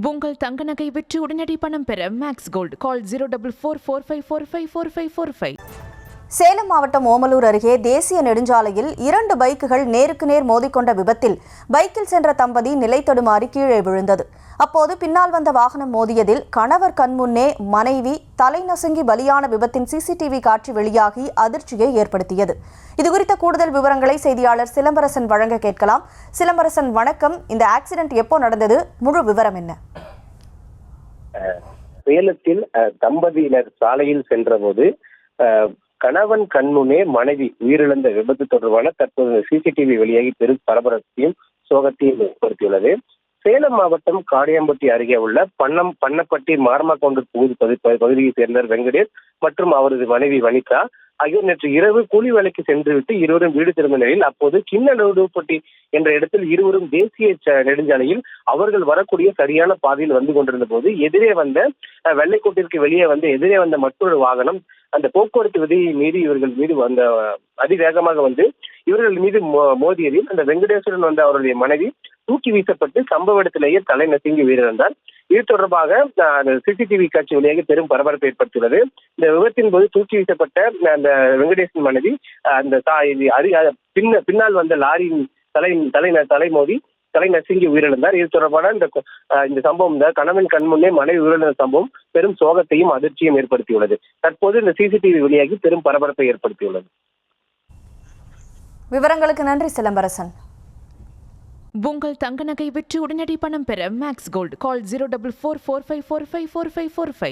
உங்கள் தங்க நகை விற்று உடனடி பணம் பெற மேக்ஸ் கோல்ட் கால் 04445454545. சேலம் மாவட்டம் ஓமலூர் அருகே தேசிய நெடுஞ்சாலையில் 2 பைக்குகள் நேருக்கு நேர் மோதிக்கொண்ட விபத்தில் பைக்கில் சென்ற தம்பதி நிலை தடுமாறி கீழே விழுந்தது. அப்போது பின்னால் வந்த வாகனம் மோதியதில் கணவர் கண்முன்னே மனைவி தலை நசுங்கி பலியான விபத்தின் சிசிடிவி காட்சி வெளியாகி அதிர்ச்சியை ஏற்படுத்தியது. இதுகுறித்த கூடுதல் விவரங்களை செய்தியாளர் சிலம்பரசன் வழங்க கேட்கலாம். சிலம்பரசன், வணக்கம். இந்த ஆக்சிடென்ட் எப்போ நடந்தது? முழு விவரம் என்ன? சேலத்தில் தம்பதியினர் சாலையில் சென்றபோது கணவன் கண்முனே மனைவி உயிரிழந்த விபத்து தொடர்பான தற்போது சிசிடிவி வெளியாகி பெரும் பரபரப்பையும் சோகத்தையும் ஏற்படுத்தியுள்ளது. சேலம் மாவட்டம் காடியாம்பட்டி அருகே உள்ள பண்ணப்பட்டி மார்மாக்கொண்டு பகுதியை சேர்ந்தவர் வெங்கடேஷ் மற்றும் அவரது மனைவி வனிதா ஆகியோர் நேற்று இரவு கூலி வேலைக்கு சென்றுவிட்டு இருவரும் வீடு திரும்ப நிலையில் அப்போது கிண்ணநடுப்பட்டி என்ற இடத்தில் இருவரும் தேசிய நெடுஞ்சாலையில் அவர்கள் வரக்கூடிய சரியான பாதையில் வந்து கொண்டிருந்த போது எதிரே வந்த வெள்ளைக்கோட்டிற்கு வெளியே வந்து எதிரே வந்த மற்றொரு வாகனம் அந்த போக்குவரத்து விதியை மீறி இவர்கள் மீது வந்த அதிவேகமாக வந்து இவர்கள் மீது மோதியதில் அந்த வெங்கடேஸ்வரன் வந்த அவருடைய மனைவி தூக்கி வீசப்பட்டு சம்பவ இடத்திலேயே தலை நசுங்கி உயிரிழந்தார். இது தொடர்பாக சிசிடிவி காட்சி வழியாக பெரும் பரபரப்பை ஏற்படுத்தியுள்ளது. இந்த விபத்தின் போது தூக்கி வீசப்பட்ட அந்த வெங்கடேசன் மனைவி அந்த பின்னால் வந்த லாரியின் தலை மோதி தலை நசுங்கி உயிரிழந்தார். இது தொடர்பான இந்த சம்பவம் கணவன் கண்முன்னே மனைவி உயிரிழந்த சம்பவம் பெரும் சோகத்தையும் அதிர்ச்சியும் ஏற்படுத்தியுள்ளது. தற்போது இந்த சிசிடிவி வெளியாகி பெரும் பரபரப்பை ஏற்படுத்தியுள்ளது. விவரங்களுக்கு நன்றி சிலம்பரசன். உங்கள் தங்க நகை விற்று உடனடி பணம் பெற மேக்ஸ் கோல்ட் கால் 04445454545.